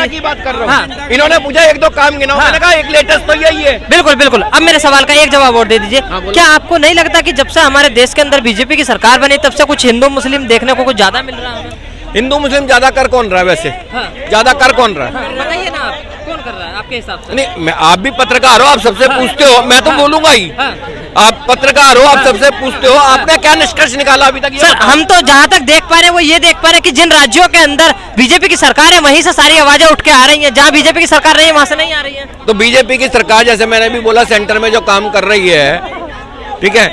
की बात कर रहा हूँ। हाँ। इन्होंने पूछा एक दो काम गिनाओ, हाँ। मैंने कहा एक लेटेस्ट तो यही है। बिल्कुल बिल्कुल। अब मेरे सवाल का एक जवाब और दे दीजिए। हाँ, बोलो। क्या आपको नहीं लगता कि जब से हमारे देश के अंदर बीजेपी की सरकार बनी तब से कुछ हिंदू मुस्लिम देखने को कुछ ज्यादा मिल रहा है? हिंदू मुस्लिम ज्यादा कर कौन रहा है वैसे? हाँ। ज्यादा कर कौन रहा है? बताइए ना, आप कौन कर रहा है आपके हिसाब से? नहीं, मैं आप भी पत्रकार हो, आप सबसे पूछते हो, मैं तो बोलूंगा ही। हाँ। आप पत्रकार हो, आप सबसे पूछते हो, आपने क्या निष्कर्ष निकाला अभी तक? ये सर, बताओ। हम तो जहाँ तक देख पा रहे हैं वो ये देख पा रहे हैं कि जिन राज्यों के अंदर बीजेपी की सरकार है वहीं से सारी आवाजें उठ के आ रही हैं, जहाँ बीजेपी की सरकार नहीं है वहां से नहीं आ रही है। तो बीजेपी की सरकार, जैसे मैंने भी बोला, सेंटर में जो काम कर रही है, ठीक है,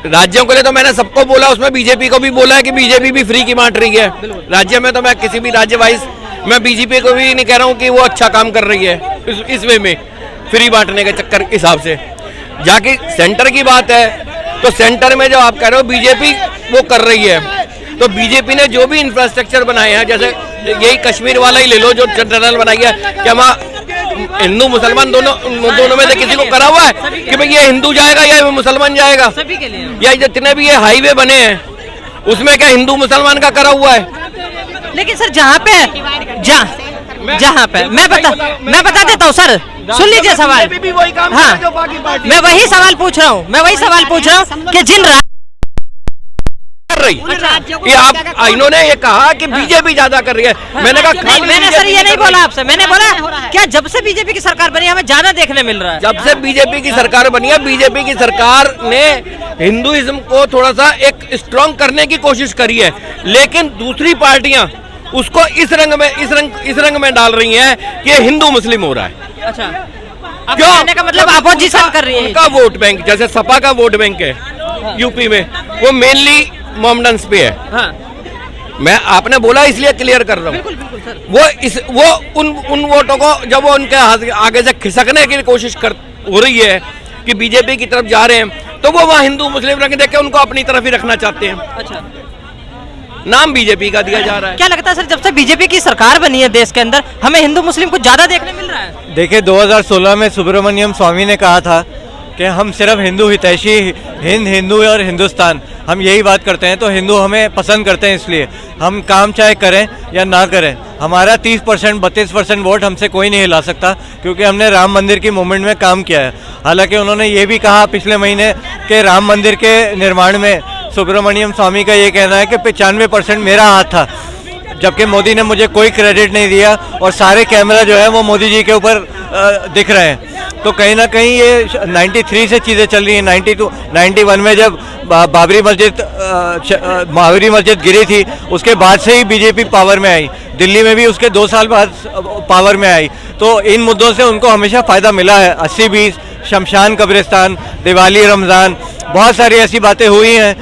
राज्यों के लिए तो मैंने सबको बोला, उसमें बीजेपी को भी बोला है कि बीजेपी भी फ्री की बांट रही है राज्य में। तो मैं किसी भी राज्य वाइज मैं बीजेपी को भी नहीं कह रहा हूँ कि वो अच्छा काम कर रही है इस वे में, फ्री बांटने के चक्कर के हिसाब से। जाके सेंटर की बात है तो सेंटर में जो आप कह रहे हो बीजेपी वो कर रही है, तो बीजेपी ने जो भी इंफ्रास्ट्रक्चर बनाए हैं, जैसे यही कश्मीर वाला ही ले लो जो टनल बनाई है, क्या वहाँ हिंदू मुसलमान दोनों में से किसी को करा हुआ है कि भाई ये हिंदू जाएगा या मुसलमान जाएगा? सभी के लिए। या जितने भी ये हाईवे बने हैं उसमें क्या हिंदू मुसलमान का करा हुआ है? लेकिन सर जहाँ पे मैं बता देता हूँ सर, सुन लीजिए सवाल। भी वही काम हाँ, कर जो बाकी पार्टी मैं वही सवाल पूछ रहा हूँ कि जिन कर रही। ये आप इन्होंने ये कहा कि बीजेपी ज्यादा कर रही है, मैंने कहा नहीं, मैंने सर ये नहीं बोला आपसे, मैंने बोला क्या जब से बीजेपी की सरकार बनी हमें ज्यादा देखने मिल रहा है। जब से बीजेपी की सरकार बनी है, बीजेपी की सरकार ने हिंदुइज्म को थोड़ा सा एक स्ट्रॉन्ग करने की कोशिश करी है, लेकिन दूसरी पार्टियां उसको इस रंग में डाल रही हैं कि ये हिंदू मुस्लिम हो रहा है। अच्छा, क्यों? कहने का मतलब अपोजिशन कर रही है। उनका वोट बैंक, जैसे सपा का वोट बैंक है यूपी में, वो मेनली मोमडन्स पे है। हाँ। मैं आपने बोला इसलिए क्लियर कर रहा हूँ। बिल्कुल बिल्कुल सर। वो उन वोटों को जब वो उनके आगे से खिसकने की कोशिश हो रही है कि बीजेपी की तरफ जा रहे हैं, तो वो वहाँ हिंदू मुस्लिम रंग देख के उनको अपनी तरफ ही रखना चाहते हैं। अच्छा, नाम बीजेपी का दिया जा रहा है। क्या लगता है सर जब से बीजेपी की सरकार बनी है देश के अंदर हमें हिंदू मुस्लिम कुछ ज्यादा देखने मिल रहा है? देखिए 2016 में सुब्रमण्यम स्वामी ने कहा था कि हम सिर्फ हिंदू हितैषी, हिंदू और हिंदुस्तान, हम यही बात करते हैं, तो हिंदू हमें पसंद करते हैं, इसलिए हम काम चाहे करें या ना करें, हमारा 30% 32% वोट हमसे कोई नहीं हिला सकता, क्योंकि हमने राम मंदिर की मूवमेंट में काम किया है। हालांकि उन्होंने ये भी कहा पिछले महीने कि राम मंदिर के निर्माण में सुब्रमण्यम स्वामी का ये कहना है कि 95% मेरा हाथ था, जबकि मोदी ने मुझे कोई क्रेडिट नहीं दिया और सारे कैमरा जो है वो मोदी जी के ऊपर दिख रहे हैं। तो कहीं ना कहीं ये 93 से चीज़ें चल रही हैं। 92 91 में जब बाबरी मस्जिद गिरी थी, उसके बाद से ही बीजेपी पावर में आई, दिल्ली में भी उसके 2 साल बाद पावर में आई। तो इन मुद्दों से उनको हमेशा फ़ायदा मिला है। 80-20, शमशान कब्रिस्तान, दिवाली, रमज़ान, बहुत सारी ऐसी बातें हुई हैं